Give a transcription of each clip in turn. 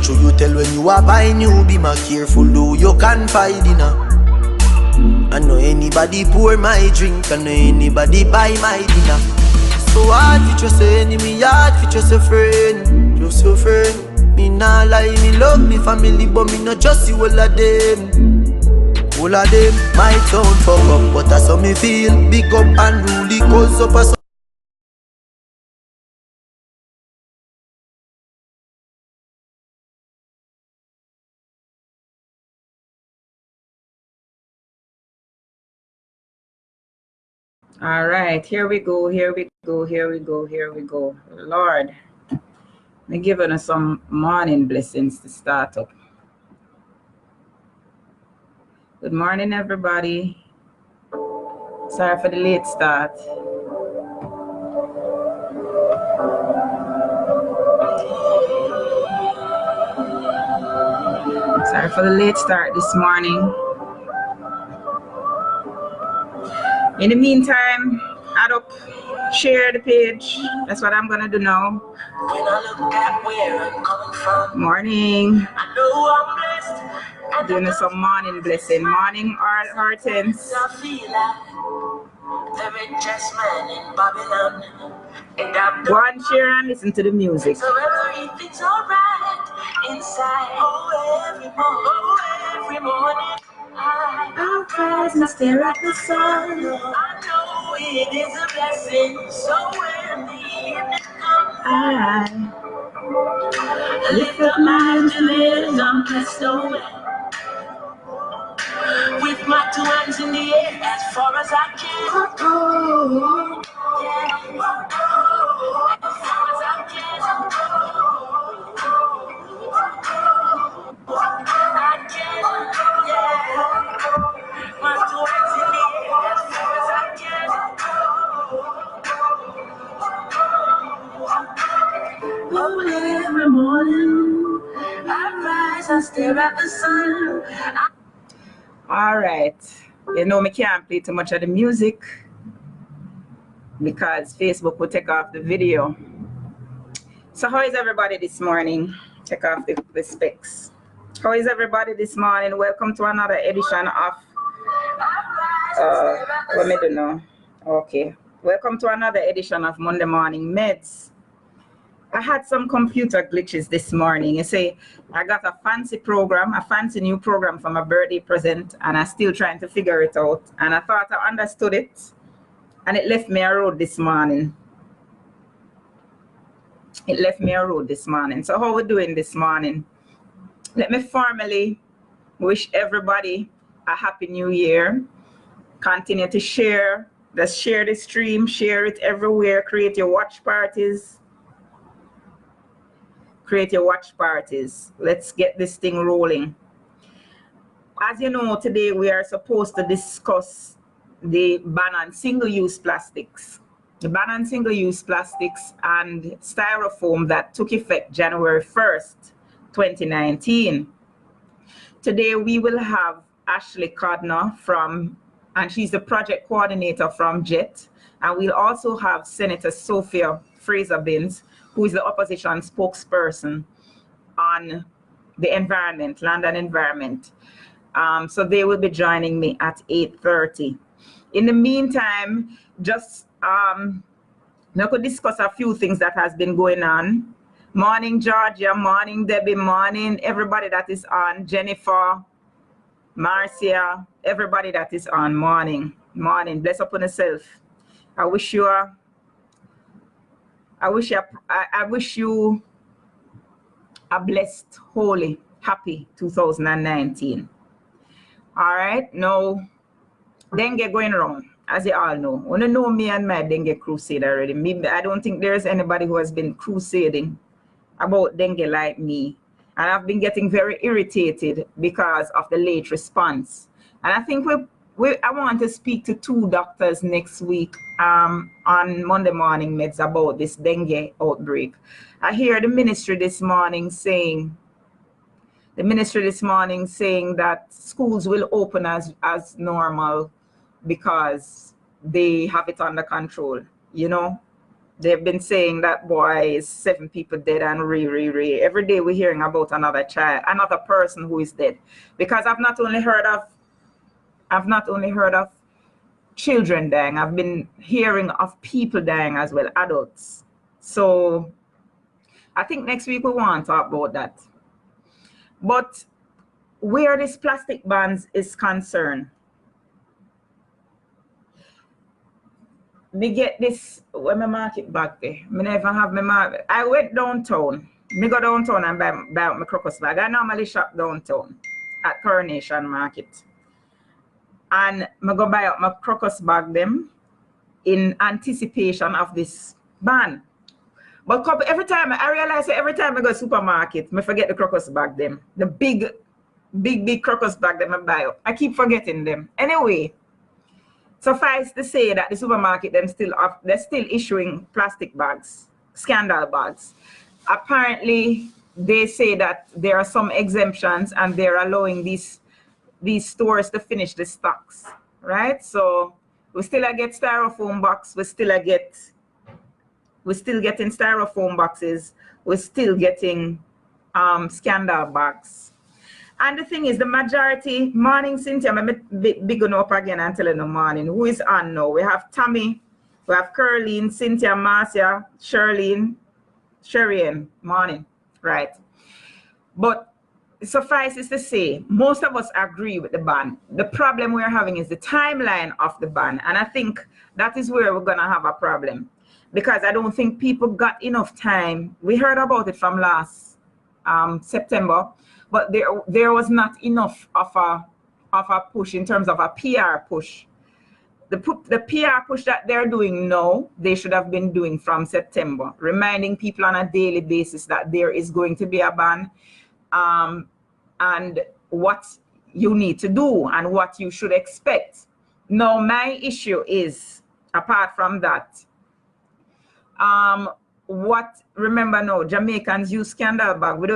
true you tell when you are buying you be more careful though you can find dinner. I know anybody pour my drink, I know anybody buy my dinner. So hard for just a enemy, hard for just a friend, just a friend. Me nah lie, me love me family, but me not just see all of them. All of them might sound fuck up, but that's how me feel. Big up and rule, cause up a All right, here we go, here we go, here we go, here we go. Lord, me giving us some morning blessings to start up. Good morning, everybody. Sorry for the late start. Sorry for the late start this morning. In the meantime, add up, share the page. That's what I'm gonna do now. when I look at where I'm coming from. Morning. I know I'm blessed. Doing some morning blessing. Morning, Hortense. I feel like the richest man in Babylon. And I'm Go and share and listen to the music. so everything's alright inside. Oh, every morning I'll rise and stare at the sun. I know it is a blessing. So when the evening comes, I lift up my hands and live, I'm blessed away. With my two hands in the air as far as I can. oh, Yeah. As far as I can. I can. Yeah. My two hands in the air as far as I can. Oh, every morning I rise and stare at the sun. all right. You know me can't play too much of the music because Facebook will take off the video. So how is everybody this morning? Take off the specs. How is everybody this morning? Welcome to another edition of what me do now? Okay. Welcome to another edition of Monday Morning Meds. I had some computer glitches this morning. You see, I got a fancy program, a fancy new program for my birthday present, and I'm still trying to figure it out. And I thought I understood it, and it left me a road this morning. It left me a road this morning. So how we doing this morning? Let me formally wish everybody a happy new year. Continue to share. Just share the stream, share it everywhere. Create your watch parties. Create your watch parties. Let's get this thing rolling. As you know, today we are supposed to discuss the ban on single-use plastics. The ban on single-use plastics and styrofoam that took effect January 1st, 2019. Today we will have Ashley Codner and she's the project coordinator from JET. And we'll also have Senator Sophia Fraser-Binns, who is the opposition spokesperson on the environment, land and environment. So they will be joining me at 8:30. In the meantime, just I could discuss a few things that has been going on. Morning, Georgia. Morning, Debbie. Morning, everybody that is on. Jennifer, Marcia, everybody that is on. Morning. Morning. Bless upon yourself. I wish you a blessed, holy, happy 2019. All right. Now, dengue going around, as you all know. You know me and my dengue crusade already. I don't think there is anybody who has been crusading about dengue like me. And I've been getting very irritated because of the late response. And I think I want to speak to two doctors next week on Monday Morning Meds about this dengue outbreak. I hear the ministry this morning saying that schools will open as normal because they have it under control. You know, They've been saying that boy is 7 people dead and every day we're hearing about another person who is dead. Because I've not only heard of children dying, I've been hearing of people dying as well, adults. So I think next week we want to talk about that. But where this plastic bans is concerned, me get this, when my market back there, me never have my market. I went downtown. Me go downtown and buy my crocus bag. I normally shop downtown at Coronation Market. And I go buy up my crocus bag them in anticipation of this ban. But every time I realize that every time I go to supermarket, I forget the crocus bag them. The big crocus bag that I buy up. I keep forgetting them. Anyway, suffice to say that the supermarket they're still issuing plastic bags, scandal bags. Apparently, they say that there are some exemptions and they're allowing these stores to finish the stocks, right? So we still get styrofoam box, we're still getting styrofoam boxes, we're still getting scandal bags. And the thing is, the majority, morning Cynthia, I'm big up again and telling the morning, who is on now? We have Tammy, we have Curleen, Cynthia, Marcia, Sherlene, morning, right? But suffice is to say, most of us agree with the ban. The problem we're having is the timeline of the ban. And I think that is where we're gonna have a problem. Because I don't think people got enough time. We heard about it from last September, but there was not enough of a push in terms of a PR push. The PR push that they're doing now, they should have been doing from September, reminding people on a daily basis that there is going to be a ban, and what you need to do and what you should expect. Now, my issue is, apart from that, remember now, Jamaicans use scandal bag. We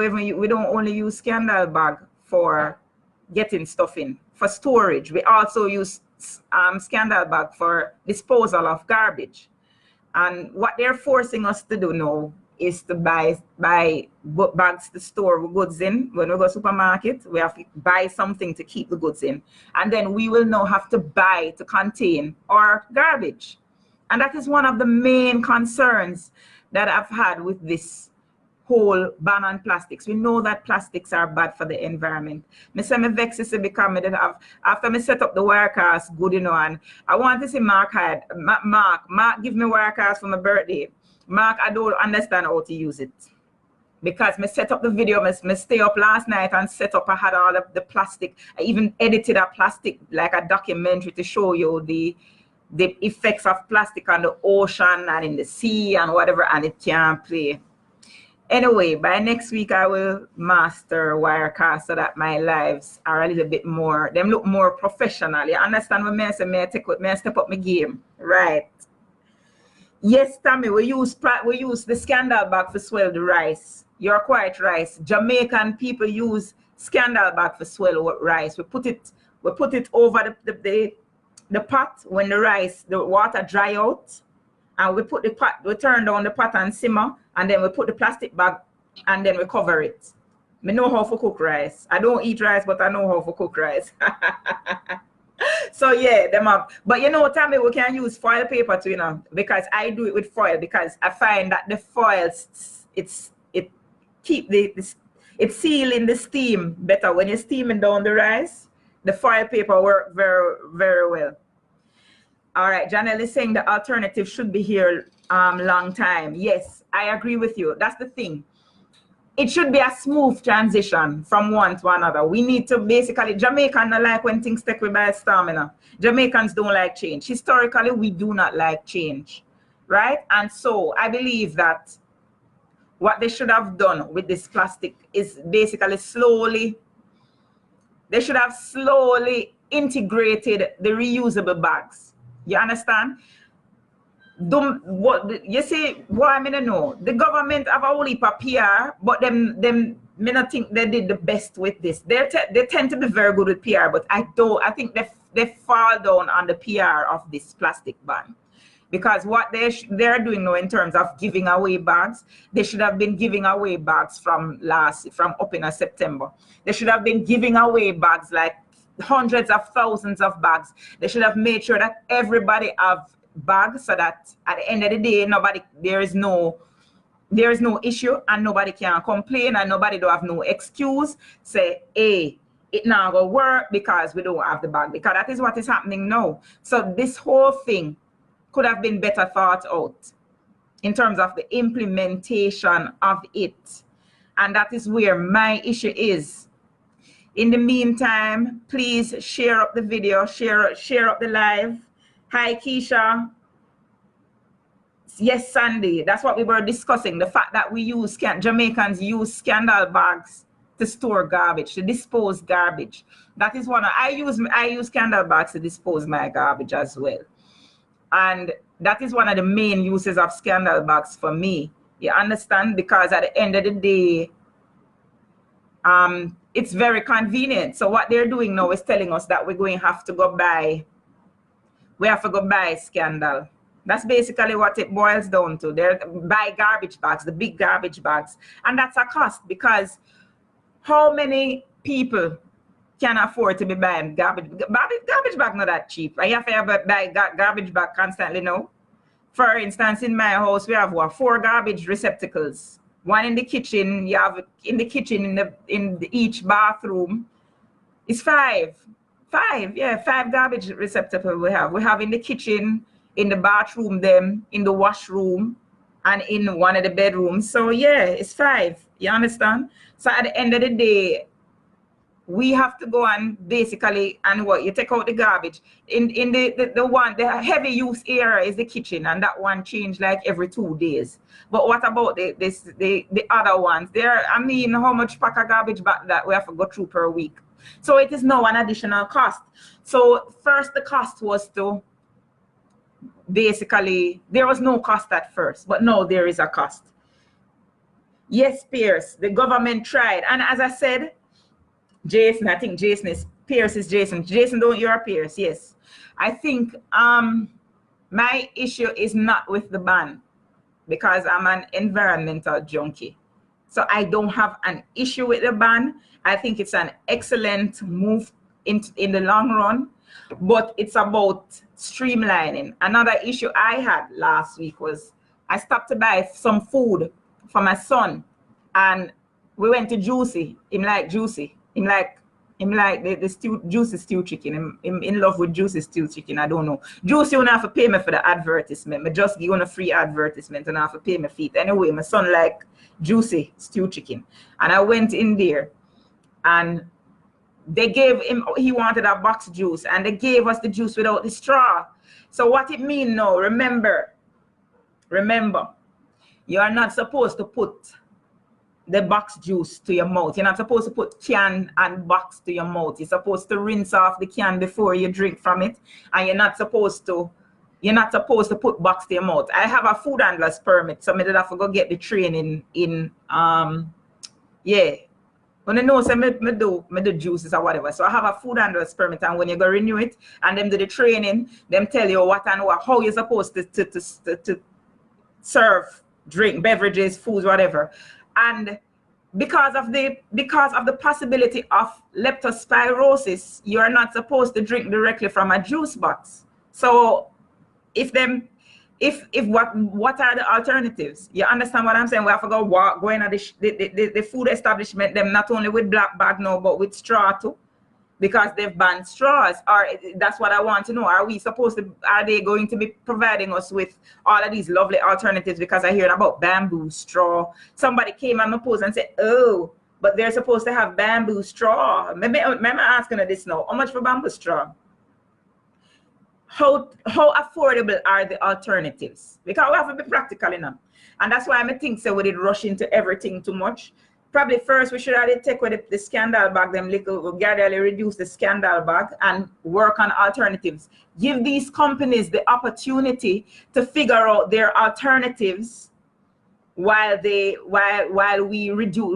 don't only use scandal bag for getting stuff in, for storage. We also use scandal bag for disposal of garbage. And what they're forcing us to do now is to buy bags to store goods in. When we go to supermarket, we have to buy something to keep the goods in. And then we will now have to buy to contain our garbage. And that is one of the main concerns that I've had with this whole ban on plastics. We know that plastics are bad for the environment. Me say me vex is because me didn't have, after me set up the Wirecast good, and I want to see Mark give me Wirecast for my birthday. Mark, I don't understand how to use it. Because me set up the video, me stay up last night and set up, I had all of the plastic. I even edited a plastic, like a documentary to show you the effects of plastic on the ocean and in the sea and whatever, and it can't play. Anyway, by next week I will master Wirecast so that my lives are a little bit more, them look more professional. You understand what I say? May I step up my game, right? Yes, Tammy, we use the scandal bag for swell the rice. You're quite right. Jamaican people use scandal bag for swell rice. We put it over the pot when the water dry out, and we turn down the pot and simmer, and then we put the plastic bag and then we cover it. I know how to cook rice. I don't eat rice, but I know how to cook rice. So yeah, them up. But Tammy, we can use foil paper too, because I do it with foil, because I find that the foil it's sealing the steam better when you're steaming down the rice. The foil paper work very, very well. All right, Janelle is saying the alternative should be here long time. Yes, I agree with you. That's the thing. It should be a smooth transition from one to another. We need to basically, Jamaicans don't like when things take away by stamina. Jamaicans don't like change. Historically, we do not like change, right? And so I believe that what they should have done with this plastic is basically they should have slowly integrated the reusable bags. You understand? You see, what I mean, know, the government have a whole heap of PR, but them me not think they did the best with this. They tend to be very good with PR, but I think they fall down on the PR of this plastic ban. Because what they're doing now in terms of giving away bags, they should have been giving away bags from up in September. They should have been giving away bags, like hundreds of thousands of bags. They should have made sure that everybody have bags, so that at the end of the day, there is no issue and nobody can complain and nobody don't have no excuse. Say, hey, it now go work because we don't have the bag, because that is what is happening now. So this whole thing could have been better thought out in terms of the implementation of it. And that is where my issue is. In the meantime, please share up the video, share up the live. Hi, Keisha. Yes, Sandy, that's what we were discussing. The fact that Jamaicans use scandal bags to store garbage, to dispose garbage. That is one. I use scandal bags to dispose my garbage as well. And that is one of the main uses of scandal bags for me. You understand? Because at the end of the day, it's very convenient. So what they're doing now is telling us that we're going to have to go buy scandal. That's basically what it boils down to. They buy garbage bags, the big garbage bags. And that's a cost, because how many people can afford to be buying garbage bag? Not that cheap. I have to buy garbage bag constantly now. For instance, in my house, we have 4 garbage receptacles. One in the kitchen. You have in the kitchen, in each bathroom. It's 5. 5 garbage receptacles we have. We have in the kitchen, in the bathroom, in the washroom, and in one of the bedrooms. So yeah, it's 5. You understand? So at the end of the day, we have to go and basically, and what, you take out the garbage. In the heavy use area is the kitchen, and that one change like every 2 days. But what about the other ones? I mean, how much pack of garbage back that we have to go through per week? So it is now an additional cost. So first the cost was to basically, there was no cost at first, but now there is a cost. Yes, Pierce, the government tried. And as I said, Jason, I think Pierce is Jason. Jason, don't you're Pierce? Yes. I think my issue is not with the ban, because I'm an environmental junkie. So I don't have an issue with the ban. I think it's an excellent move in the long run, but it's about streamlining. Another issue I had last week was I stopped to buy some food for my son, and we went to Juicy. Him like Juicy. Him like the Juicy stew chicken. Him in love with Juicy stew chicken. I don't know. Juicy, you don't have to pay me for the advertisement. I just give you a free advertisement and I have to pay me feet. Anyway, my son like Juicy stew chicken. And I went in there and they gave him, he wanted a box juice, and they gave us the juice without the straw. So what it means now, remember, you are not supposed to put the box juice to your mouth. You're not supposed to put can and box to your mouth. You're supposed to rinse off the can before you drink from it, and you're not supposed to put box to your mouth. I have a food handler's permit, so I did have to go get the training in when I know, so me do juices or whatever. So I have a food handler's permit, and when you go renew it and them do the training, them tell you what and what, how you're supposed to serve, drink, beverages, foods, whatever. And because of the possibility of leptospirosis, you're not supposed to drink directly from a juice box. So what are the alternatives? You understand what I'm saying? We have to go in at the food establishment, them not only with black bag now, but with straw too, because they've banned straws. Or that's what I want to know. Are they going to be providing us with all of these lovely alternatives? Because I hear about bamboo straw. Somebody came on my post and said, oh, but they're supposed to have bamboo straw. Maybe I'm asking her this now. How much for bamboo straw? How affordable are the alternatives? Because we have to be practical enough. And that's why I think so we did rush into everything too much. Probably first we should have take with the scandal bag, them little, gradually reduce the scandal bag and work on alternatives. Give these companies the opportunity to figure out their alternatives while we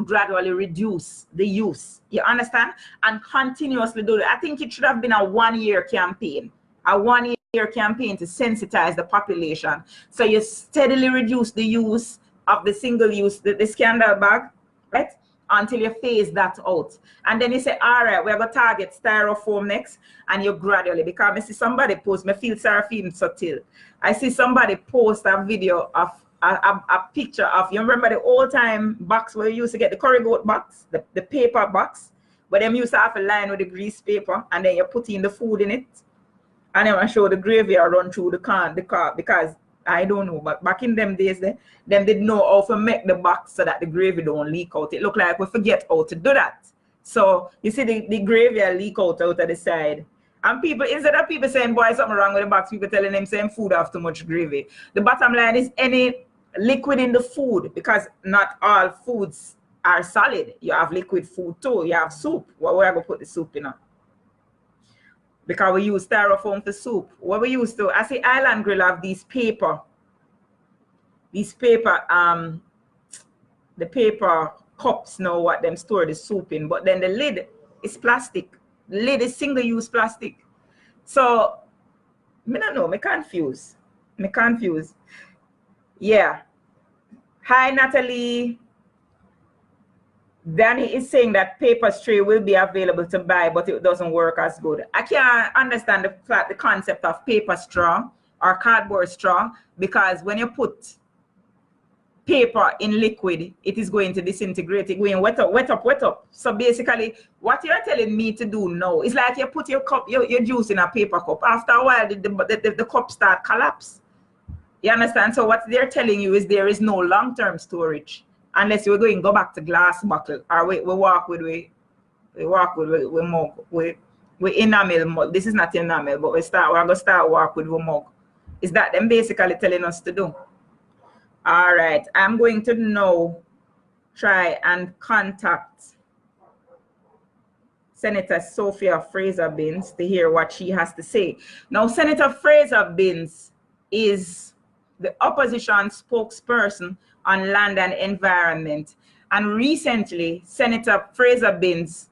gradually reduce the use. You understand? And continuously do it. I think it should have been a 1-year campaign. A 1 year campaign to sensitize the population. So you steadily reduce the use of the single use, the scandal bag, right? Until you phase that out. And then you say, all right, we have a target styrofoam next, and you gradually, because I see somebody post, me feel sorry for him subtle. I see somebody post a video of a picture of, you remember the old time box where you used to get the curry goat box, the paper box, where them used to have a line with the grease paper, and then you put in the food in it. And then I show the gravy I run through the car, because I don't know, but back in them days, them didn't know how to make the box so that the gravy don't leak out. It looked like we forget how to do that. So you see the gravy leak out of the side. And people, instead of people saying, boy, something wrong with the box, people telling them saying food have too much gravy. The bottom line is any liquid in the food, because not all foods are solid. You have liquid food too. You have soup. Where we are going to put the soup in? Because we use styrofoam for soup. What we used to, I see Island Grill have the paper, the paper cups now what them store the soup in, but then the lid is plastic. The lid is single-use plastic. So, I don't know, me confused. Yeah. Hi, Natalie. Danny is saying that paper tray will be available to buy, but it doesn't work as good. I can't understand the concept of paper straw or cardboard straw, because when you put paper in liquid, it is going to disintegrate. It's going wet up. So basically, what you're telling me to do now is like you put your cup, your juice in a paper cup. After a while, the cup start collapse. You understand? So what they're telling you is there is no long-term storage. Unless we're going to go back to glass bottle, or we walk with mug, we enamel mug. This is not enamel, but we're going to start walk with mug. Is that them basically telling us to do? All right, I'm going to now try and contact Senator Sophia Fraser-Binns to hear what she has to say. Now, Senator Fraser-Binns is the opposition spokesperson on land and environment. And recently, Senator Fraser-Binns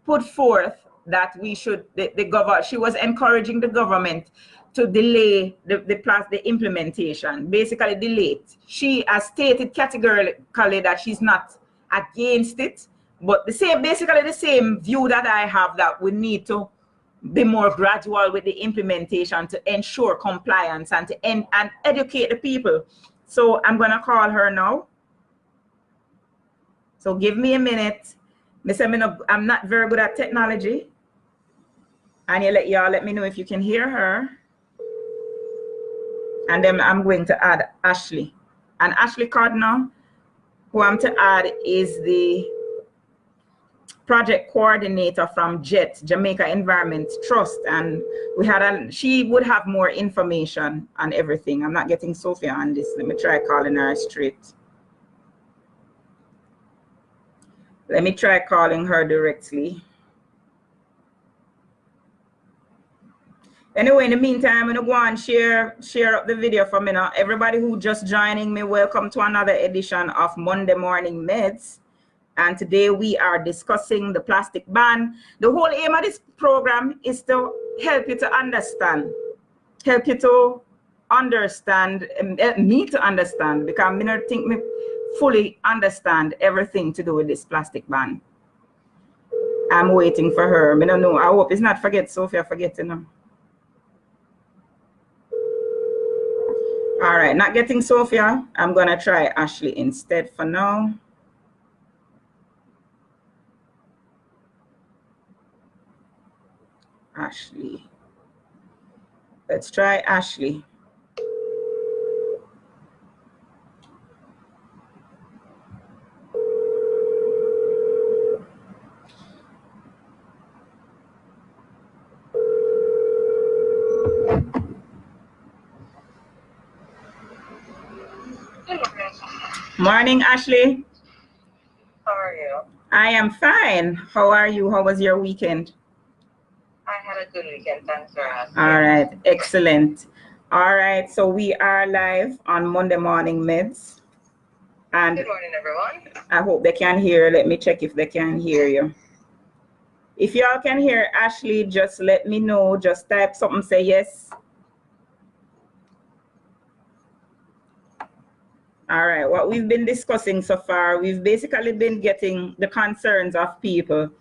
put forth that we should, she was encouraging the government to delay the implementation, basically delay it. She has stated categorically that she's not against it, but basically the same view that I have, that we need to be more gradual with the implementation to ensure compliance and to educate the people. So I'm gonna call her now. So give me a minute. I'm not very good at technology. And y'all let me know if you can hear her. And then I'm going to add Ashley. And Ashley Cardinal, who I'm to add, is the project coordinator from JET, Jamaica Environment Trust. And she would have more information on everything. I'm not getting Sophia on this. Let me try calling her straight. Let me try calling her directly. Anyway, in the meantime, I'm going to go and share up the video for me now. Everybody who just joining me, welcome to another edition of Monday Morning Meds. And today we are discussing the plastic ban. The whole aim of this program is to help you to understand, me to understand, because I don't think me fully understand everything to do with this plastic ban. I'm waiting for her. I don't know. I hope it's not Sophia forgetting them. All right, not getting Sophia. I'm going to try Ashley instead for now. Ashley. Let's try Ashley. Morning, Ashley. How are you? I am fine. How are you? How was your weekend? I had a good weekend. Thanks for asking. All right. Excellent. All right. So we are live on Monday Morning Meds. And good morning, everyone. I hope they can hear. Let me check if they can hear you. If y'all can hear Ashley, just let me know. Just type something, say yes. All right, what we've been discussing so far, we've basically been getting the concerns of people.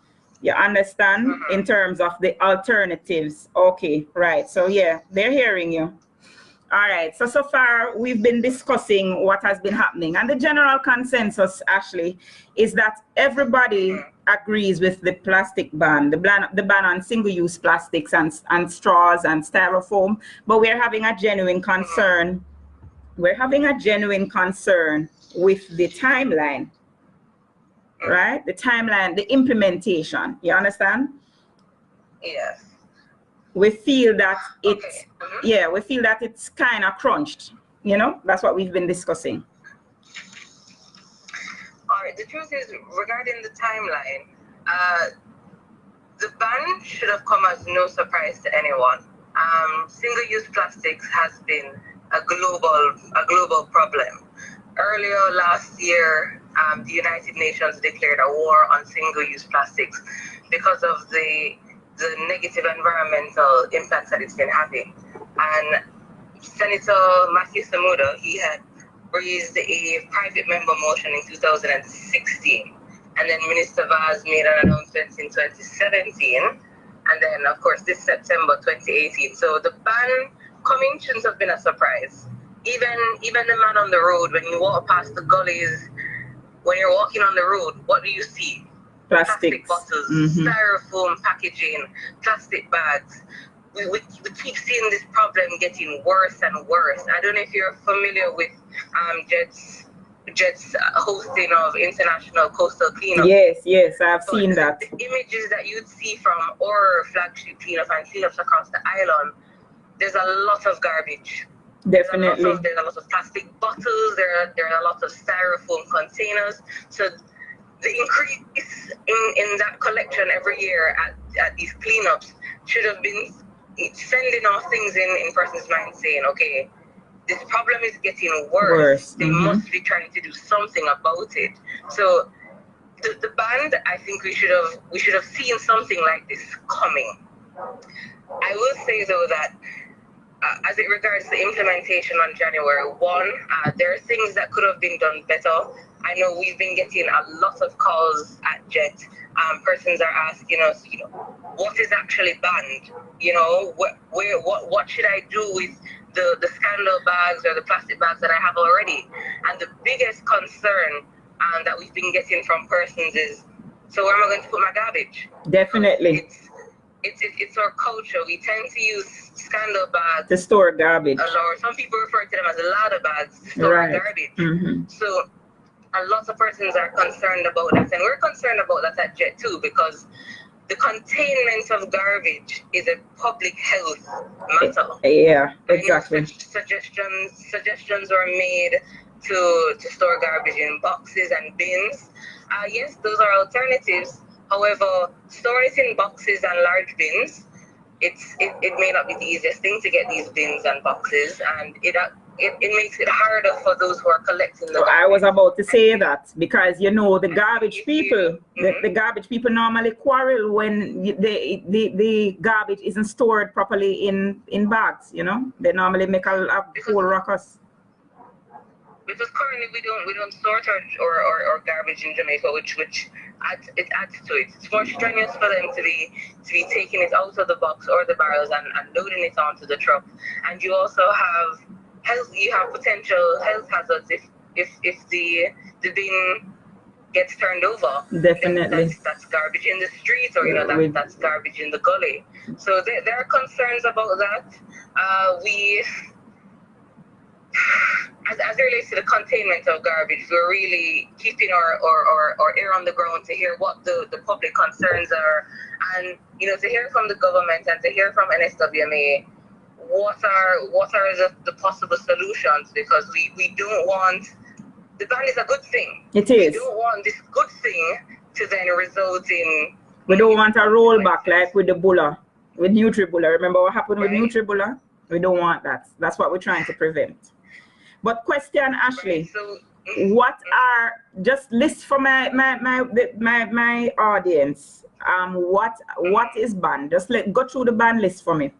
You understand? In terms of the alternatives. Okay, right. So yeah, they're hearing you. All right, so far we've been discussing what has been happening, and the general consensus, Ashley, is that everybody agrees with the plastic ban, the ban on single-use plastics and straws and styrofoam, but we're having a genuine concern. We're having a genuine concern with the timeline, right? The timeline, the implementation, you understand? Yes. We feel that it's, yeah, we feel that it's kind of crunched, you know? That's what we've been discussing. All right, the truth is, regarding the timeline, the ban should have come as no surprise to anyone. Single-use plastics has been a global problem. Earlier last year, the United Nations declared a war on single-use plastics because of the negative environmental impacts that it's been having. And Senator Matthew Samuda, he had raised a private member motion in 2016, and then Minister Vaz made an announcement in 2017, and then of course this September 2018. So the ban coming shouldn't have been a surprise. Even the man on the road, when you walk past the gullies, when you're walking on the road, what do you see? Plastic bottles, styrofoam packaging, plastic bags. We keep seeing this problem getting worse and worse. I don't know if you're familiar with Jet's hosting of International Coastal Cleanup. Yes, I've seen that. The images that you'd see from our flagship cleanup and cleanups across the island, there's a lot of garbage. Definitely. There's a lot of plastic bottles, there are a lot of styrofoam containers. So the increase in that collection every year at these cleanups should have been sending off things in person's mind saying, okay, this problem is getting worse. They must be trying to do something about it. So the ban, I think we should have seen something like this coming. I will say though that as it regards the implementation on January 1, there are things that could have been done better. I know we've been getting a lot of calls at JET. Persons are asking us, what is actually banned? What should I do with the scandal bags or the plastic bags that I have already? And the biggest concern that we've been getting from persons is, so where am I going to put my garbage? Definitely. It's our culture. We tend to use scandal bags to store garbage. Or some people refer to them as ladder bags to store garbage. So a lot of persons are concerned about that, and we're concerned about that at JET too, because the containment of garbage is a public health matter. Yeah, exactly. Suggestions were made to store garbage in boxes and bins. Yes, those are alternatives. However, storing it in boxes and large bins, it may not be the easiest thing to get these bins and boxes, and it makes it harder for those who are collecting the garbage. I was about to say that, because the garbage people, the garbage people normally quarrel when the garbage isn't stored properly in bags. They normally make a whole ruckus. Because currently we don't sort our garbage in Jamaica, which adds to it. It's more strenuous for them to be taking it out of the box or the barrels and loading it onto the truck. And you also have potential health hazards if the bin gets turned over. Definitely. That's garbage in the street, or that's garbage in the gully. So there are concerns about that. As it relates to the containment of garbage, we're really keeping our ear on the ground to hear what the public concerns are, and to hear from the government and to hear from NSWMA what are the possible solutions, because we don't want, the ban is a good thing. It is. We don't want this good thing to then result in. We don't want a rollback like with the Bulla, with Nutribullah. Remember what happened with Nutribullah? We don't want that. That's what we're trying to prevent. But question, Ashley, what are, just list for my audience, what is banned? Just go through the ban list for me.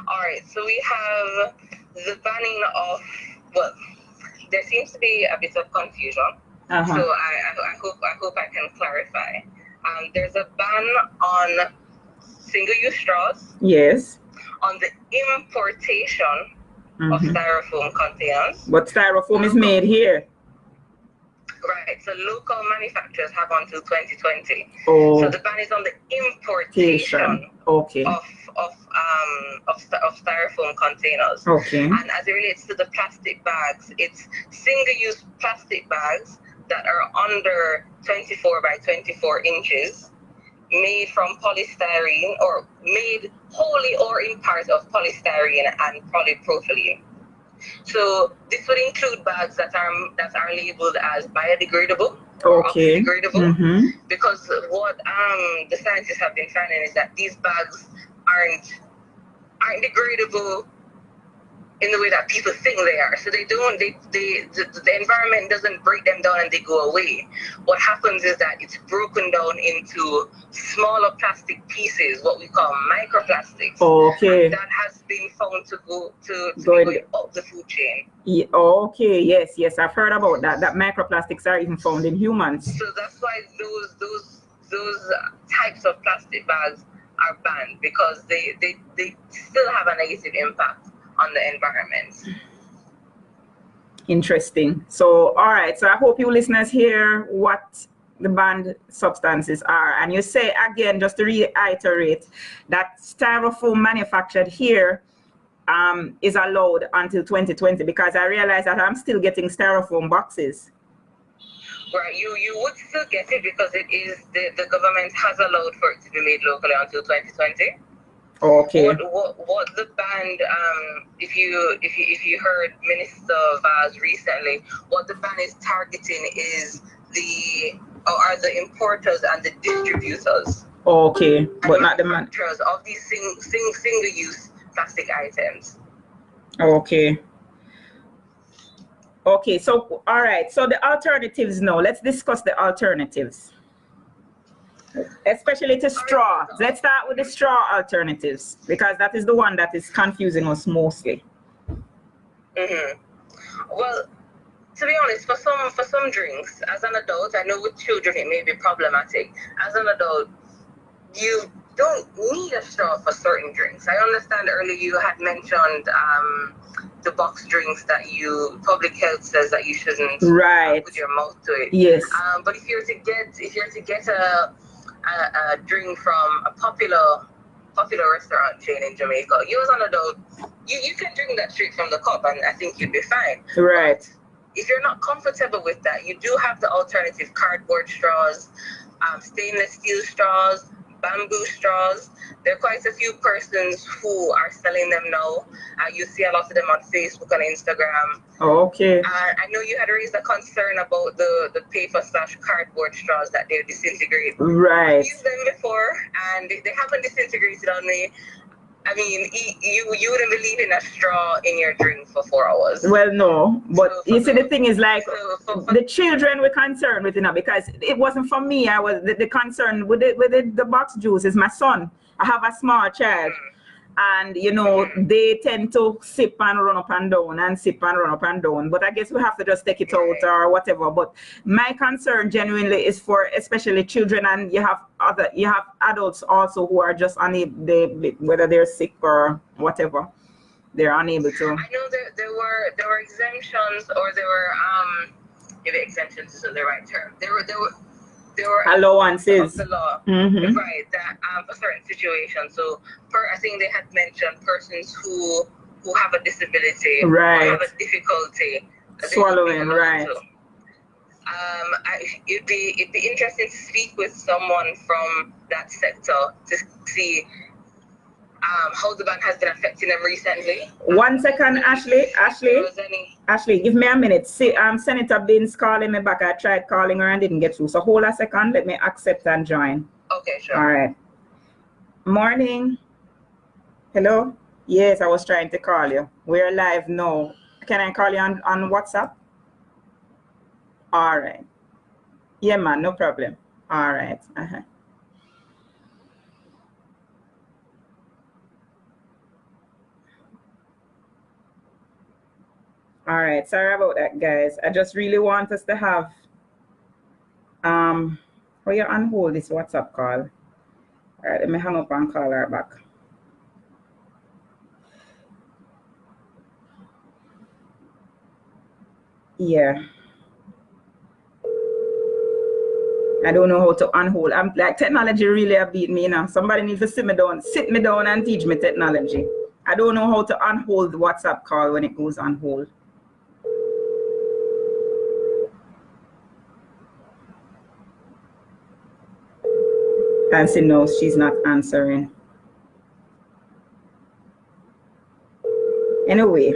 All right, so we have the banning of, there seems to be a bit of confusion. So I hope I can clarify. There's a ban on single-use straws. Yes. On the importation of styrofoam containers. But styrofoam is made here. Right, so local manufacturers have until 2020. Oh. So the ban is on the importation of styrofoam containers. Okay. And as it relates to the plastic bags, it's single-use plastic bags that are under 24 by 24 inches, made from polystyrene, or made wholly or in part of polystyrene and polypropylene. So this would include bags that are labeled as biodegradable or oxidegradable, because what the scientists have been finding is that these bags aren't degradable in the way that people think they are. So the environment doesn't break them down and they go away. What happens is that it's broken down into smaller plastic pieces, what we call microplastics. Okay. And that has been found to go up the food chain. Yeah, okay, yes, I've heard about that. That microplastics are even found in humans. So that's why those types of plastic bags are banned, because they still have a negative impact on the environment. Interesting. So, all right. So I hope you listeners hear what the banned substances are. And you say again, just to reiterate, that styrofoam manufactured here is allowed until 2020, because I realize that I'm still getting styrofoam boxes. Right, you would still get it, because it is the government has allowed for it to be made locally until 2020. Okay. What the ban, if you heard Minister Vaz recently, what the ban is targeting is the importers and the distributors. Okay, but not the manufacturers of these single-use plastic items. Okay. Okay, so all right, so the alternatives now. Let's discuss the alternatives, especially to straw. Let's start with the straw alternatives, because that is the one that is confusing us mostly. Well, to be honest, for some drinks, as an adult, I know with children it may be problematic. As an adult, you don't need a straw for certain drinks. I understand earlier you had mentioned the box drinks that public health says that you shouldn't put your mouth to it. Yes. But if you're to get a drink from a popular restaurant chain in Jamaica, you as an adult, you can drink that straight from the cup, and I think you'd be fine. Right. But if you're not comfortable with that, you do have the alternative cardboard straws, stainless steel straws, bamboo straws. There are quite a few persons who are selling them now. You see a lot of them on Facebook and Instagram. Okay. I know you had raised a concern about the paper/cardboard straws that they disintegrate. Right. I've used them before, and they haven't disintegrated on me. I mean, you wouldn't be leaving a straw in your drink for 4 hours. Well, no, but you see, the thing is, like, the children were concerned with it, because it wasn't for me. I was the concern with the box juice is my son. I have a small child, and they tend to sip and run up and down and sip and run up and down. But I guess we have to just take it out or whatever. But my concern genuinely is for especially children, and you have adults also who are just unable, whether they're sick or whatever, they're unable to. I know there were exemptions, or there were maybe exemptions isn't the right term. There were allowances of the law, right? That for certain situations. So, I think they had mentioned persons who have a disability, right, or have a difficulty swallowing, right. It'd be interesting to speak with someone from that sector to see how the ban has been affecting them recently. 1 second, Ashley, give me a minute. See, Senator Binns calling me back. I tried calling her and didn't get through. So hold a second. Let me accept and join. Okay, sure. All right. Morning. Hello? Yes, I was trying to call you. We're live now. Can I call you on WhatsApp? All right. Yeah, man, no problem. All right. All right, sorry about that, guys. I just really want us to have oh, you're on hold this WhatsApp call. All right, let me hang up and call her back. Yeah. I don't know how to unhold. I'm like, technology really have beat me now. Somebody needs to sit me down and teach me technology. I don't know how to unhold the WhatsApp call when it goes on hold. And she knows she's not answering. Anyway,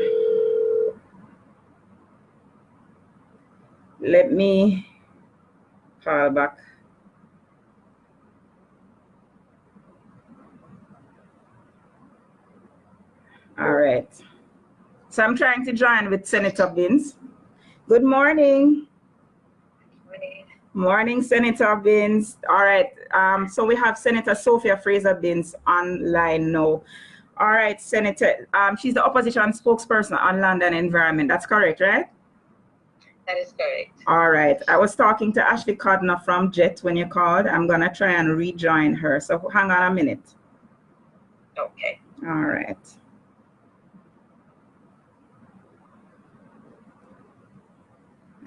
let me call back. All right. So I'm trying to join with Senator Binns. Good morning. Morning, Senator Binns. All right. So we have Senator Sophia Fraser-Binns online now. All right, Senator. She's the opposition spokesperson on land and environment. That's correct, right? That is correct. All right. I was talking to Ashley Codner from JET when you called. I'm going to try and rejoin her. So hang on a minute. Okay. All right.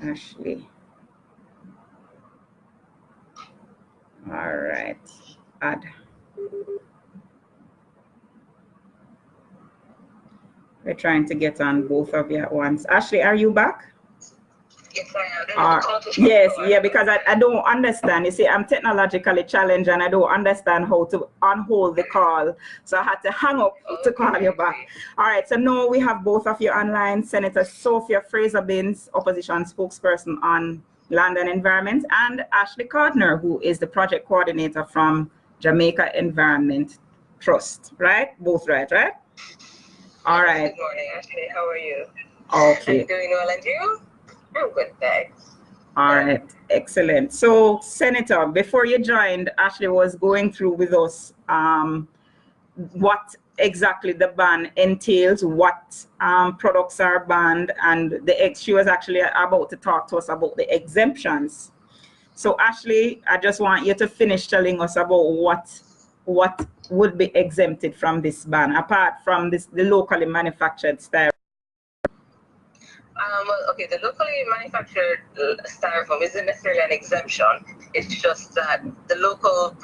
Ashley. All right. Add. We're trying to get on both of you at once. Ashley, are you back? Yes, I am. Yes, yeah, because I don't understand. You see, I'm technologically challenged and I don't understand how to unhold the call. So I had to hang up to call you back. All right, so now we have both of you online. Senator Sophia Fraser-Binns, opposition spokesperson on land and environment, and Ashley Codner, who is the project coordinator from Jamaica Environment Trust, right? Both right? All right. Good morning, Ashley. How are you? Okay. I'm doing well, and you? I'm good, thanks. All right, excellent. So, Senator, before you joined, Ashley was going through with us what exactly the ban entails, what products are banned, and she was actually about to talk to us about the exemptions. So, Ashley, I just want you to finish telling us about what would be exempted from this ban, apart from the locally manufactured styrofoam. Okay, the locally manufactured styrofoam isn't necessarily an exemption. It's just that the local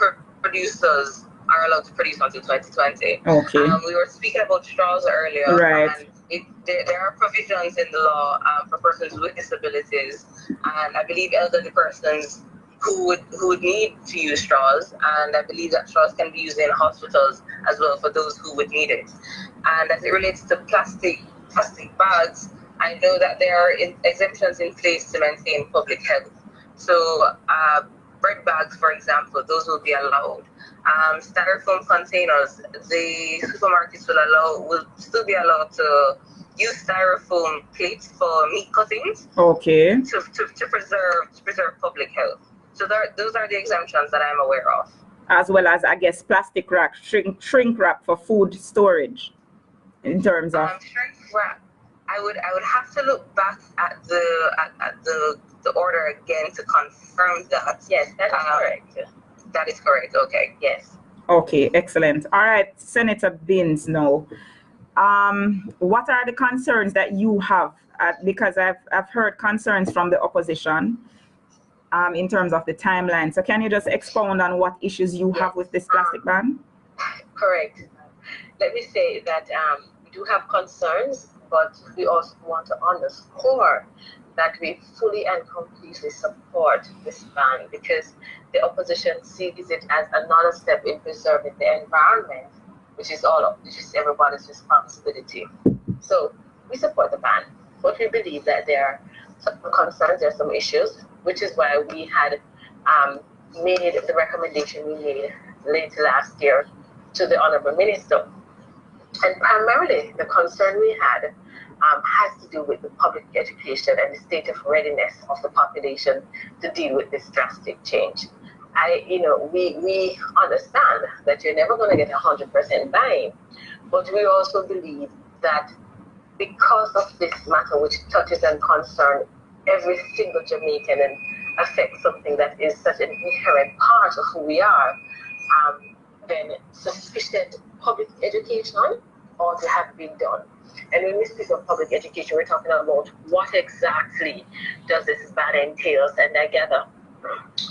producers are allowed to produce until 2020. Okay. We were speaking about straws earlier, right. And there are provisions in the law for persons with disabilities, and I believe elderly persons who would need to use straws, and I believe that straws can be used in hospitals as well for those who would need it. And as it relates to plastic bags, I know that there are exemptions in place to maintain public health. So bread bags, for example, those will be allowed. Styrofoam containers, the supermarkets will still be allowed to use styrofoam plates for meat cuttings. Okay. To preserve public health. So those are the exemptions that I'm aware of. As well as, I guess, plastic wrap, shrink wrap for food storage. In terms of shrink wrap, I would have to look back at the order again to confirm that. Yes, that is correct. That is correct. Okay. Yes. Okay, excellent. All right, Senator Binns now. What are the concerns that you have? Because I've heard concerns from the opposition in terms of the timeline. So can you just expound on what issues you have with this plastic ban? Correct. Let me say that we do have concerns, but we also want to underscore that we fully and completely support this ban, because the opposition sees it as another step in preserving the environment, which is everybody's responsibility. So we support the ban, but we believe that there are some concerns, there are some issues, which is why we had made the recommendation we made late last year to the Honorable Minister. And primarily the concern we had has to do with the public education and the state of readiness of the population to deal with this drastic change. We understand that you're never going to get 100% buy-in, but we also believe that because of this matter, which touches and concerns every single Jamaican and affects something that is such an inherent part of who we are, then sufficient public education ought to have been done. And when we speak of public education, we're talking about what exactly does this ban entails. And I gather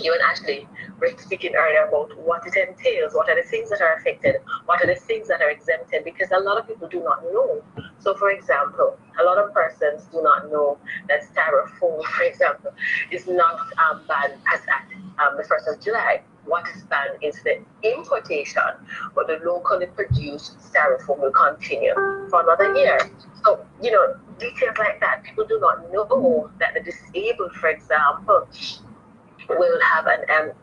you and Ashley were speaking earlier about what it entails, what are the things that are affected, what are the things that are exempted, because a lot of people do not know. So, for example, a lot of persons do not know that styrofoam, for example, is not banned as at the 1st of July. What is banned is the importation, but the locally produced styrofoam will continue for another year. So, details like that, people do not know that the disabled, for example, will have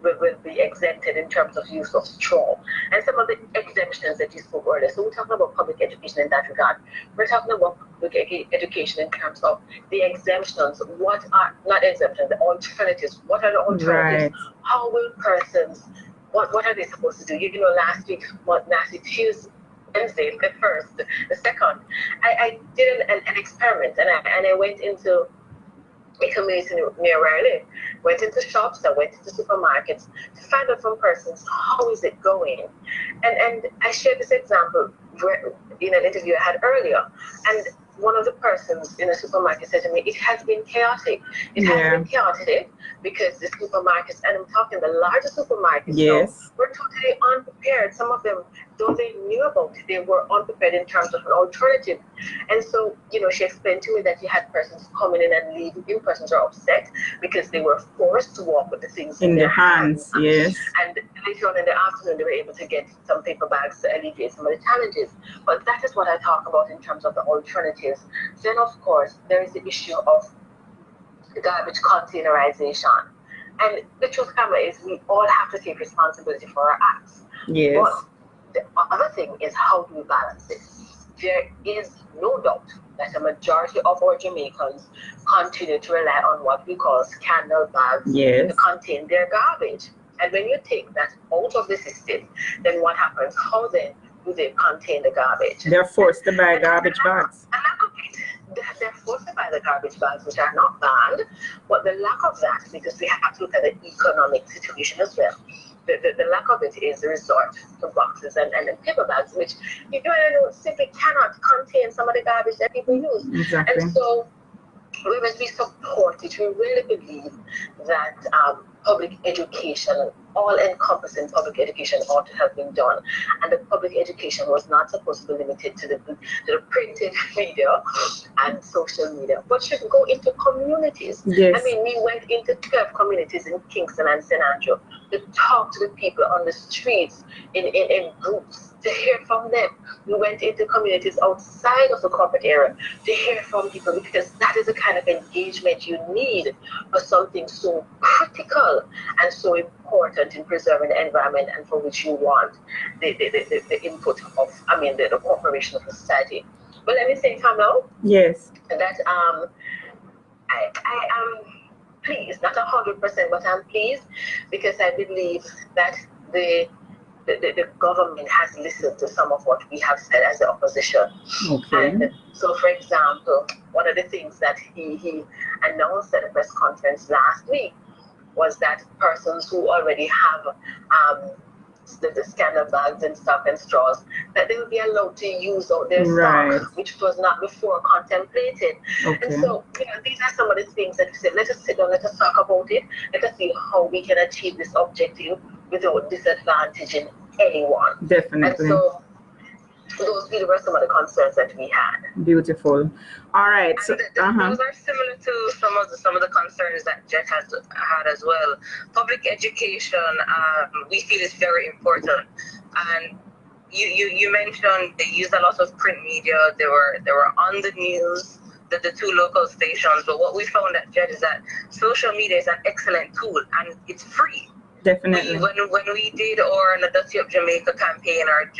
will be exempted in terms of use of straw, and some of the exemptions that you spoke earlier. So we're talking about public education in that regard. We're talking about public education in terms of the exemptions. What are not exemptions? The alternatives. What are the alternatives? Right. How will persons? What are they supposed to do? Last week Tuesday, Wednesday, the first, the second, I did an experiment, and I went into a community near where I live, went into shops, I went into supermarkets to find out from persons how is it going. And I shared this example in an interview I had earlier. And one of the persons in the supermarket said to me, it has been chaotic. It has been chaotic because the supermarkets, and I'm talking the larger supermarkets, yes, were totally unprepared. Some of them, though they knew about it, they were unprepared in terms of an alternative. And so, she explained to me that you had persons coming in and leaving. Persons are upset because they were forced to walk with the things in their hands. Yes. And later on in the afternoon, they were able to get some paper bags to alleviate some of the challenges. But that is what I talk about in terms of the alternatives. Then, of course, there is the issue of garbage containerization. And the truth is we all have to take responsibility for our acts. Yes. But the other thing is, how do we balance it? There is no doubt that a majority of our Jamaicans continue to rely on what we call scandal bags to contain their garbage. And when you take that out of the system, then what happens? How then do they contain the garbage? They're forced to buy garbage bags. They're forced to buy the garbage bags, which are not banned, but the lack of that, because we have to look at the economic situation as well. The lack of it is the resort to boxes and paper bags, which simply cannot contain some of the garbage that people use. Exactly. And so, whereas we support it, we really believe that public education, all-encompassing public education ought to have been done. And the public education was not supposed to be limited to the printed media and social media, but should go into communities. Yes. I mean, we went into 12 communities in Kingston and St. Andrew to talk to the people on the streets in groups, to hear from them. We went into communities outside of the corporate area to hear from people, because that is the kind of engagement you need for something so critical and so important in preserving the environment, and for which you want the input of, the cooperation of the society. But let me say, now, yes, that I am pleased, not 100%, but I'm pleased because I believe that the government has listened to some of what we have said as the opposition. Okay. And so, for example, one of the things that he announced at the press conference last week was that persons who already have the scanner bags and stuff and straws, that they will be allowed to use out their stock, which was not before contemplated. Okay. And so, these are some of the things that we said, let us sit down, let us talk about it, let us see how we can achieve this objective without disadvantaging anyone. Definitely. And so, those were some of the concerns that we had. Beautiful. All right. So, those are similar to some of the concerns that Jet has had as well. Public education, we feel is very important. And you mentioned they used a lot of print media. They were on the news, the two local stations. But what we found at Jet is that social media is an excellent tool, and it's free. Definitely. When we did our Dirty Up Jamaica campaign or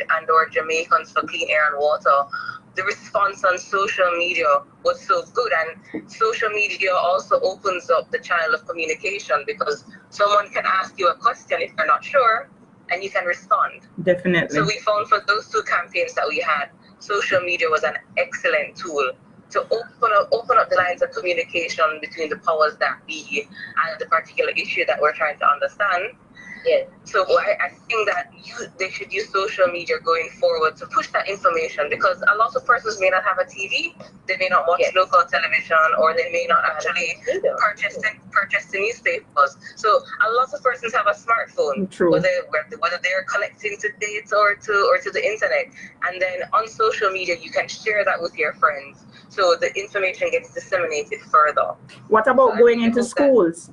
Jamaicans for Clean Air and Water, the response on social media was so good. And social media also opens up the channel of communication, because someone can ask you a question if they're not sure, and you can respond. Definitely. So we found for those two campaigns that we had, social media was an excellent tool to open up the lines of communication between the powers that be and the particular issue that we're trying to understand. Yes. So I think that they should use social media going forward to push that information, because a lot of persons may not have a TV, they may not watch local television, or they may not actually purchase the newspapers. So a lot of persons have a smartphone, True. whether they're connecting to data or to the internet, and then on social media you can share that with your friends, so the information gets disseminated further. What about going into schools?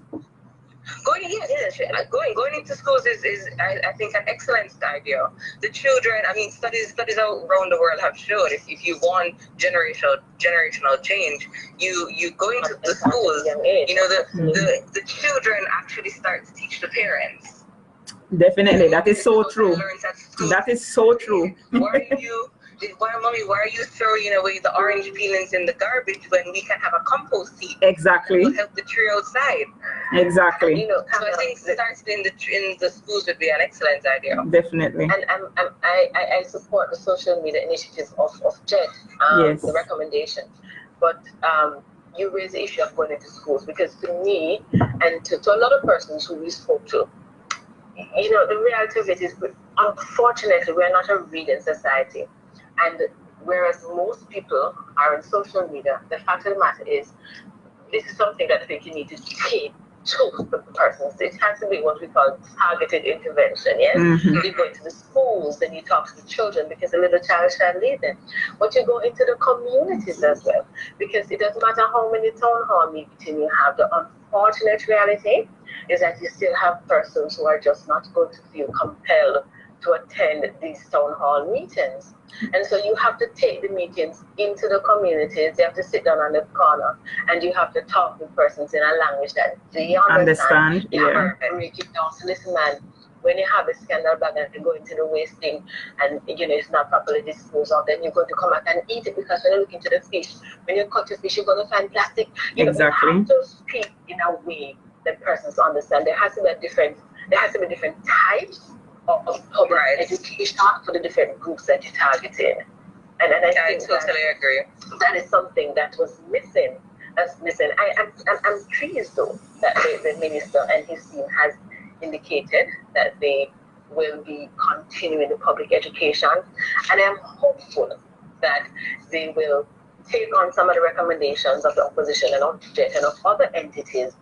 Going into schools is I think an excellent idea. The children, I mean, studies around the world have showed if you want generational change, you go into the schools, the children actually start to teach the parents. Definitely, that is so true. That is so true. Why are you throwing away the orange peelings in the garbage when we can have a compost heap? Exactly. To help the tree outside. Exactly. And, so I think starting in the schools would be an excellent idea. Definitely. And I support the social media initiatives of JET, the recommendation. But you raise the issue of going into schools, because to me and to a lot of persons who we spoke to, the reality of it is, unfortunately, we're not a reading society. And whereas most people are on social media, the fact of the matter is, this is something that I think you need to take to the persons. It has to be what we call targeted intervention, yes? Mm-hmm. You go into the schools and you talk to the children, because a little child shall lead them. But you go into the communities as well, because it doesn't matter how many town hall meetings you have. The unfortunate reality is that you still have persons who are just not going to feel compelled to attend these town hall meetings. And so you have to take the meetings into the communities. You have to sit down on the corner and you have to talk with persons in a language that they understand. You have to break it down. So listen, man, when you have a scandal bag and you go into the wasting and it's not properly disposed of, then you're going to come out and eat it, because when you look into the fish, when you cut the fish, you're going to find plastic. You have to speak in a way that persons understand. There has to be different types of public education for the different groups that you're targeting. And I totally agree. That is something that was missing. That's missing. I'm pleased though that the minister and his team has indicated that they will be continuing the public education, and I'm hopeful that they will take on some of the recommendations of the opposition and of JET and of other entities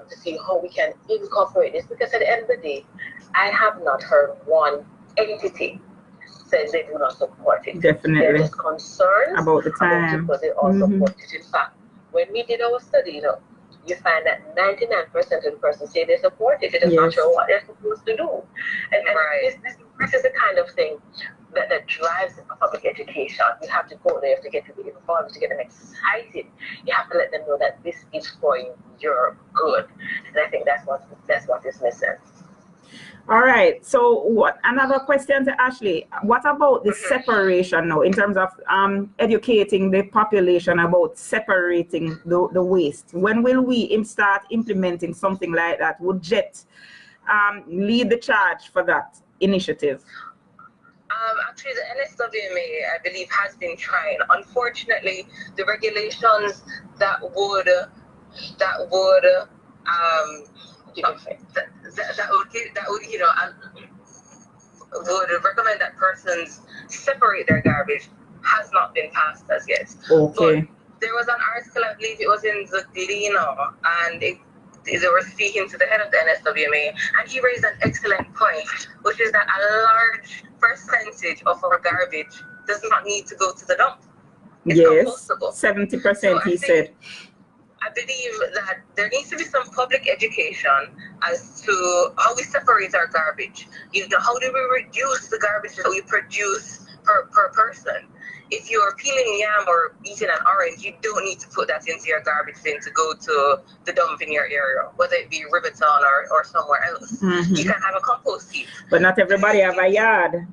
to see how we can incorporate this, because at the end of the day, I have not heard one entity say they do not support it. Definitely. They're just concerned about the time. But they all support it. In fact, when we did our study, you find that 99% of the persons say they support it. They're just not sure what they're supposed to do. And this is the kind of thing that drives public education. You have to go there to get to be involved, to get them excited. You have to let them know that this is for your good. And I think that's what is missing. All right. So another question to Ashley. What about the separation now, in terms of educating the population about separating the waste? When will we start implementing something like that? Would JET lead the charge for that initiative? Actually, the NSWMA, I believe, has been trying. Unfortunately, the regulations that would recommend that persons separate their garbage has not been passed as yet. Okay. But there was an article, I believe it was in the Gleaner, and they were speaking to the head of the NSWMA, and he raised an excellent point, which is that a large percentage of our garbage does not need to go to the dump. It's compostable. 70%, he said. I believe that there needs to be some public education as to how we separate our garbage. How do we reduce the garbage that we produce per person? If you're peeling yam or eating an orange, you don't need to put that into your garbage bin to go to the dump in your area, whether it be Riverton or somewhere else. You can have a compost heap. But not everybody have a yard.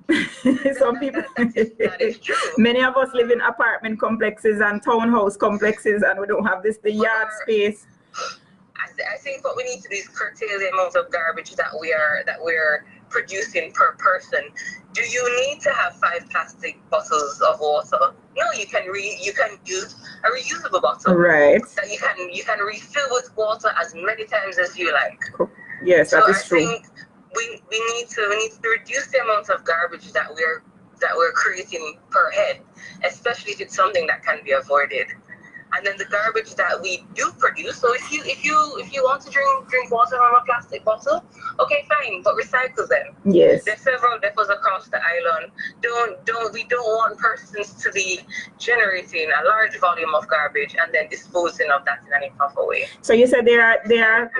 Some people. That is true. Many of us live in apartment complexes and townhouse complexes, and we don't have the yard space. I think what we need to do is curtail the amount of garbage that we're producing per person. Do you need to have 5 plastic bottles of water No, you can use a reusable bottle. Right. That you can refill with water as many times as you like. Yes, that is true. So I think we need to reduce the amount of garbage that we're creating per head, especially if it's something that can be avoided. And then the garbage that we do produce. So if you want to drink water from a plastic bottle, okay, fine, but recycle them. Yes. There's several depots across the island. We don't want persons to be generating a large volume of garbage and then disposing of that in an improper way. So you said there are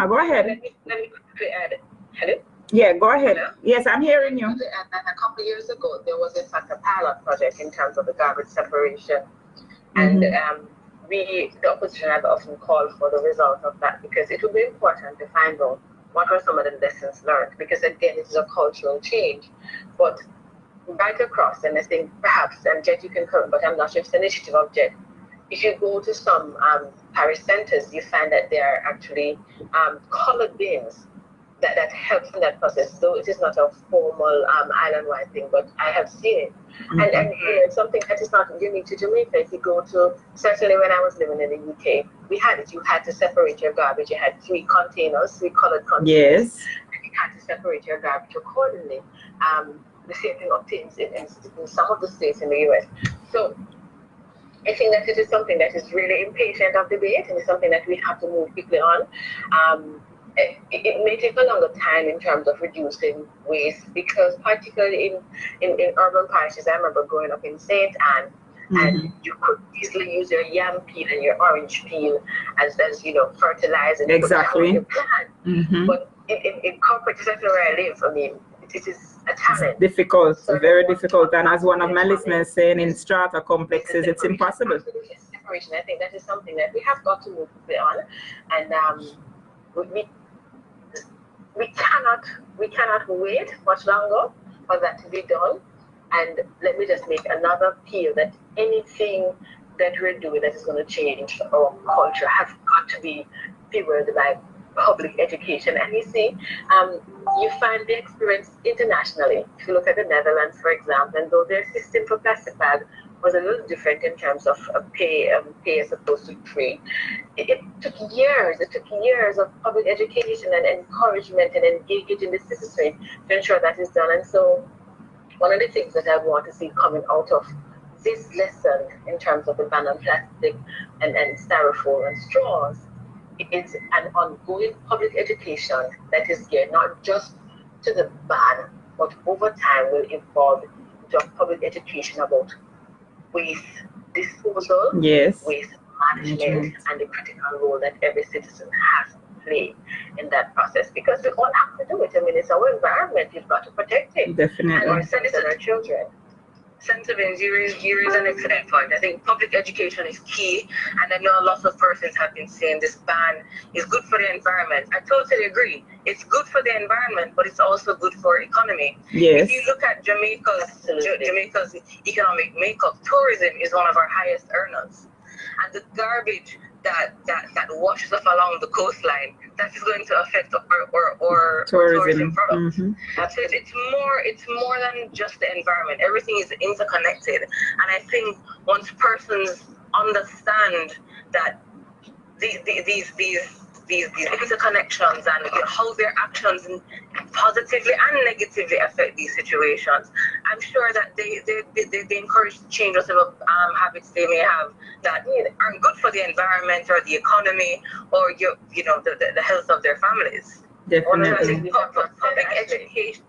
go ahead. Let me quickly add. Hello? Yeah, go ahead. Hello? Yes, I'm hearing you. And a couple of years ago, there was in fact a pilot project in terms of the garbage separation. And the opposition has often called for the result of that, because it would be important to find out what were some of the lessons learned, because again, it is a cultural change. But right across, and I think perhaps, and Jet, you can correct, but I'm not sure if it's an initiative of Jet. If you go to some parish centers, you find that there are actually colored bins that helps in that process. So it is not a formal island-wide thing, but I have seen it. And you know, it's something that is not unique to Jamaica. If you go to, certainly when I was living in the UK, we had it. You had to separate your garbage. You had 3 containers, 3 colored containers. Yes. And you had to separate your garbage accordingly. The same thing obtains in some of the states in the US. So I think that it is something that is really impatient of debate, and it's something that we have to move quickly on. It may take a longer time in terms of reducing waste, because particularly in urban parishes, I remember growing up in St. Anne, and you could easily use your yam peel and your orange peel as you know, fertilizer. Exactly. Your plant. But in corporate sector where I live, I mean, it is a challenge. It's difficult, very difficult. And as one of my listeners saying, in strata complexes, it's impossible. Separation, I think that is something that we have got to move on, and we cannot wait much longer for that to be done. And let me just make another appeal that anything that we're doing that is going to change our culture has got to be fueled by public education. And you see, you find the experience internationally. If you look at the Netherlands, for example, and though their system for plastic bag was a little different in terms of pay as opposed to free, it took years. It took years of public education and encouragement and engaging the citizenry to ensure that is done. And so one of the things that I want to see coming out of this lesson in terms of the ban on plastic and styrofoam and straws is an ongoing public education that is geared not just to the ban, but over time will evolve into a public education about waste disposal, yes, waste management, and the critical role that every citizen has to play in that process. Because we all have to do it. I mean, it's our environment. We've got to protect it. Definitely. And our citizens and our children. Sentiments, you raise an excellent point. I think public education is key, and I know a lot of persons have been saying this ban is good for the environment. I totally agree. It's good for the environment, but it's also good for economy. Yes. If you look at Jamaica's economic makeup, tourism is one of our highest earners, and the garbage that washes off along the coastline, that is going to affect our tourism products. So it's more than just the environment. Everything is interconnected, and I think once persons understand that these interconnections and how their actions positively and negatively affect these situations, I'm sure that they encourage to change whatever habits they may have that aren't good for the environment or the economy or the health of their families. Definitely. Public education.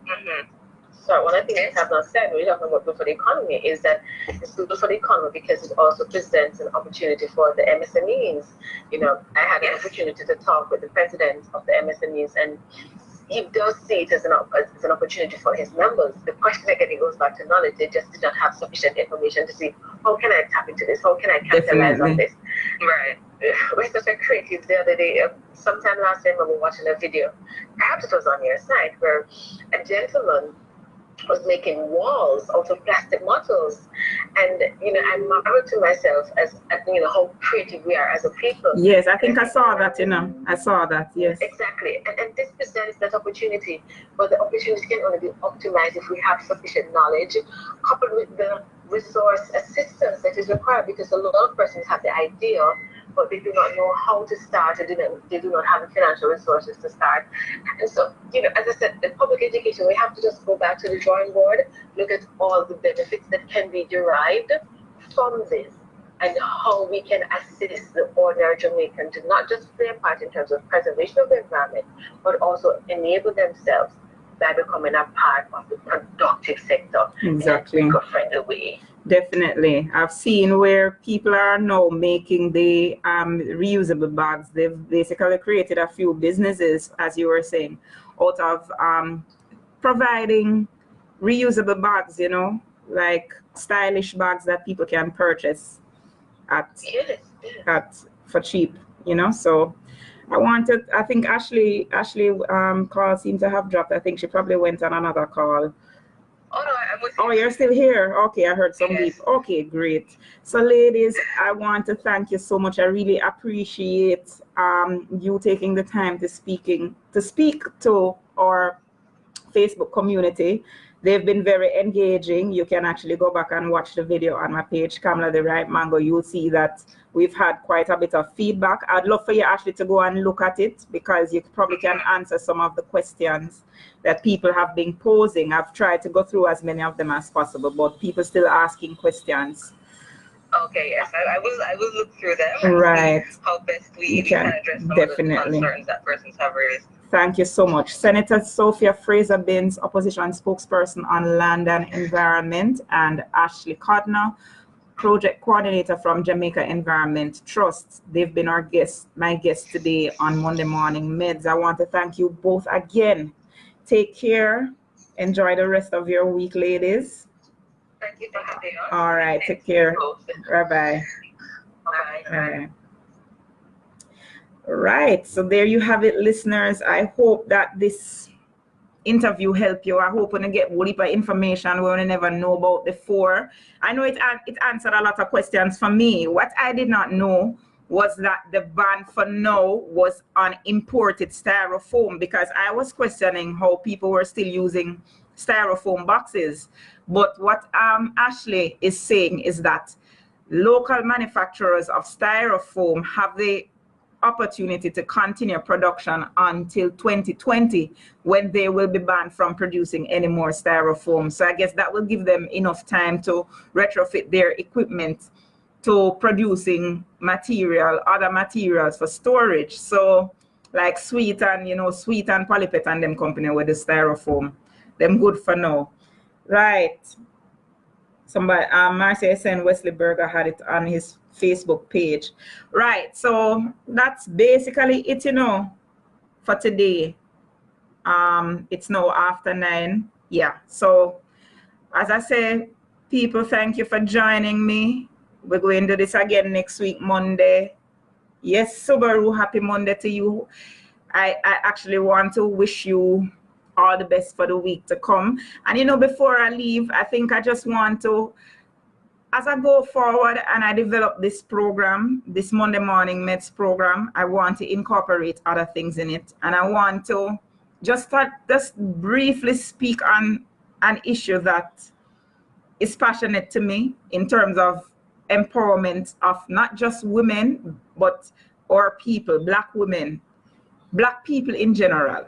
So one of the things I have not said when we're talking about good for the economy is that it's good for the economy because it also presents an opportunity for the MSMEs. You know, I had an opportunity to talk with the president of the MSMEs, and he does see it as an opportunity for his members. The question again goes back to knowledge. They just did not have sufficient information to see, how can I tap into this? How can I capitalize on this? Right. We're such a creative the other day. Sometime last time I was watching a video, perhaps it was on your site, where a gentleman was making walls out of plastic bottles, and I marveled to myself as how creative we are as a people. Yes, I think I saw that. I saw that. Yes, exactly, and this presents that opportunity, but the opportunity can only be optimized if we have sufficient knowledge, coupled with the resource assistance that is required, because a lot of persons have the idea, but they do not know how to start, and they do not have the financial resources to start. And so, as I said, in public education, we have to just go back to the drawing board, look at all the benefits that can be derived from this, and how we can assist the ordinary Jamaican to not just play a part in terms of preservation of the environment, but also enable themselves by becoming a part of the productive sector. Exactly. In a eco-friendly way. Definitely. I've seen where people are now making the reusable bags. They've basically created a few businesses, as you were saying, out of providing reusable bags, like stylish bags that people can purchase for cheap, So I think Ashley call seemed to have dropped. I think she probably went on another call. Oh, no, I'm with you. Oh, you're still here. Okay, I heard some beep. Okay, great. So ladies, I want to thank you so much. I really appreciate you taking the time to speak to our Facebook community. They've been very engaging. You can actually go back and watch the video on my page, Kamala the Right Mango. You'll see that we've had quite a bit of feedback. I'd love for you, Ashley, to go and look at it, because you probably can answer some of the questions that people have been posing. I've tried to go through as many of them as possible, but people still asking questions. Okay, yes, I will look through them and right. see how best we can address some definitely. of the concerns that persons have raised. Thank you so much. Senator Sophia Fraser-Binns, Opposition Spokesperson on Land and Environment, and Ashley Codner, Project Coordinator from Jamaica Environment Trust. They've been my guests today on Monday Morning Meds. I want to thank you both again. Take care. Enjoy the rest of your week, ladies. Thank you for having us. All right, take care. Bye-bye. Bye. Right, so there you have it, listeners. I hope that this interview helped you. I hope when you get a heap of information we never know about before. I know it answered a lot of questions for me. What I did not know was that the ban for now was on imported styrofoam, because I was questioning how people were still using styrofoam boxes. But what Ashley is saying is that local manufacturers of styrofoam have the opportunity to continue production until 2020, when they will be banned from producing any more styrofoam. So I guess that will give them enough time to retrofit their equipment to producing other materials for storage. So like Sweet and Polypet and them company with the styrofoam, them good for now. Right. Somebody, Marcia saying Wesley Berger had it on his Facebook page. Right, so that's basically it, for today. It's now after 9. Yeah, so as I say, people, thank you for joining me. We're going to do this again next week, Monday. Yes, Subaru, happy Monday to you. I actually want to wish you all the best for the week to come. And before I leave, I think I just want to, as I go forward and I develop this program, this Monday Morning Meds program, I want to incorporate other things in it. And I want to just briefly speak on an issue that is passionate to me in terms of empowerment of not just women, but our people, Black women, Black people in general.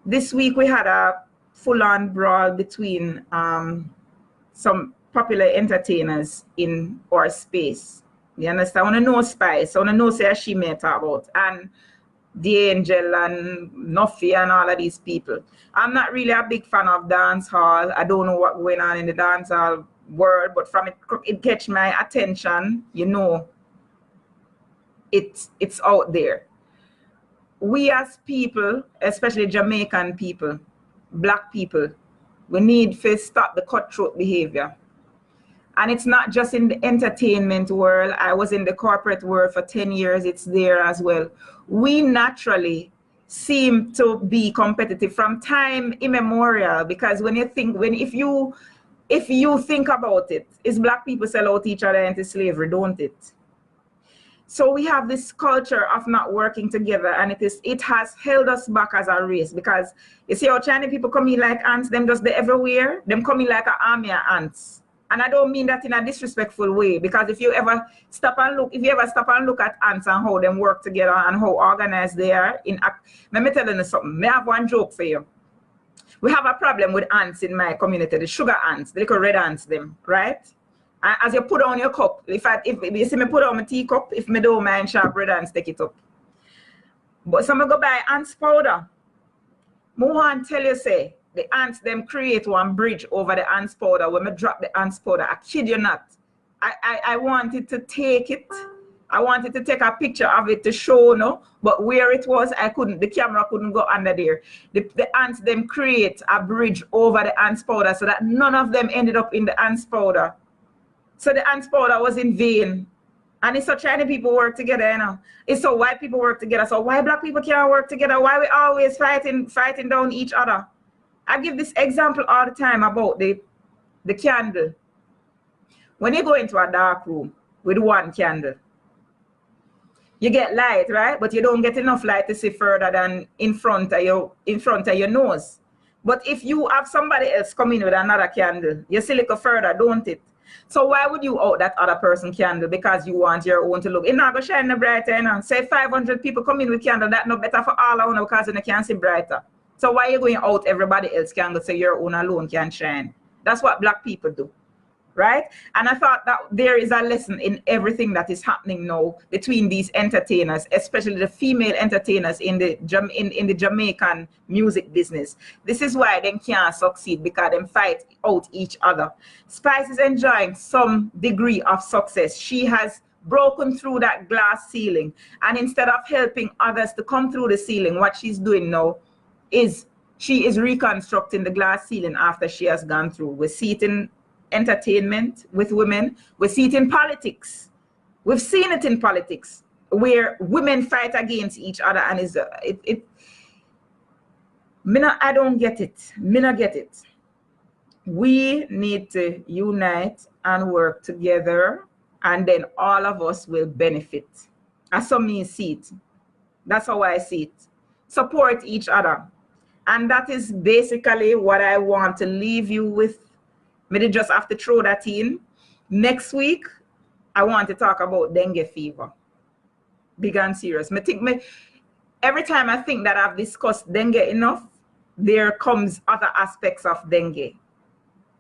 This week we had a full-on brawl between some popular entertainers in our space. You understand? I want to know Spice. I want to know say she may talk about. And The Angel and Nuffy and all of these people. I'm not really a big fan of dance hall. I don't know what's going on in the dance hall world, but from it catch my attention, it's out there. We as people, especially Jamaican people, Black people, we need to stop the cutthroat behavior. And it's not just in the entertainment world. I was in the corporate world for 10 years. It's there as well. We naturally seem to be competitive from time immemorial, because if you think about it, it's Black people sell out each other into slavery, don't it? So we have this culture of not working together, and it has held us back as a race, because you see how Chinese people come in like ants, them just they everywhere, them come in like an army of ants. And I don't mean that in a disrespectful way, because if you ever stop and look at ants and how them work together and how organized they are let me tell you something. I have one joke for you. We have a problem with ants in my community, the sugar ants, the little red ants, them, right? And as you put on your cup, if you see me put on my teacup, if me don't mind sharp red ants, take it up. But some go buy ants powder. I want to tell you, say, the ants them create one bridge over the ants powder. When I drop the ants powder, I kid you not. I wanted to take it. I wanted to take a picture of it to show, no, but where it was, I couldn't. The camera couldn't go under there. The ants them create a bridge over the ants powder so that none of them ended up in the ants powder. So the ants powder was in vain. And it's so Chinese people work together, you know. It's so white people work together. So why black people can't work together? Why we always fighting down each other? I give this example all the time about the candle. When you go into a dark room with one candle, you get light, right? But you don't get enough light to see further than in front of your nose. But if you have somebody else come in with another candle, you see a little further, don't it? So why would you out that other person candle? Because you want your own to look. It's not going to shine no brighter, you know. Say 500 people come in with candle, that's no better for all of them because you can't see brighter. So why are you going out everybody else candle so your own alone can shine? That's what black people do, right? And I thought that there is a lesson in everything that is happening now between these entertainers, especially the female entertainers in the Jamaican music business. This is why they can't succeed, because they fight out each other. Spice is enjoying some degree of success. She has broken through that glass ceiling, and instead of helping others to come through the ceiling, what she's doing now is she is reconstructing the glass ceiling after she has gone through. We see it in entertainment with women. We see it in politics. We've seen it in politics where women fight against each other, and I don't get it. Me not get it. We need to unite and work together, and then all of us will benefit. That's how me see it. That's how I see it. Support each other. And that is basically what I want to leave you with. Maybe just have to throw that in. Next week, I want to talk about dengue fever. Big and serious. Every time I think that I've discussed dengue enough, there comes other aspects of dengue.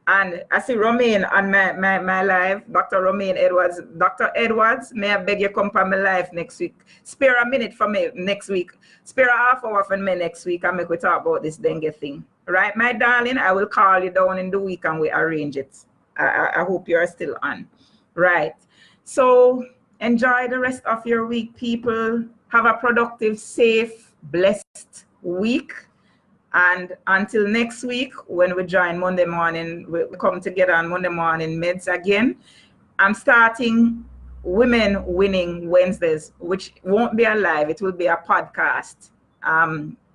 And I see Romaine on my live, Dr. Romaine Edwards. Dr. Edwards, may I beg you come on my live next week? Spare a minute for me next week. Spare a half hour for me next week and make we talk about this dengue thing. Right, my darling? I will call you down in the week and we arrange it. I hope you are still on. Right. So enjoy the rest of your week, people. Have a productive, safe, blessed week. And until next week, when we join Monday morning, we'll come together on Monday Morning Meds again. I'm starting Women Winning Wednesdays, which won't be a live. It will be a podcast.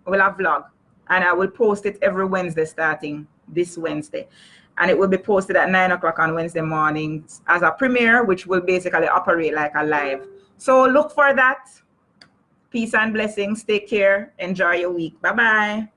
We'll have vlog. And I will post it every Wednesday starting this Wednesday. And it will be posted at 9 o'clock on Wednesday mornings as a premiere, which will basically operate like a live. So look for that. Peace and blessings. Take care. Enjoy your week. Bye-bye.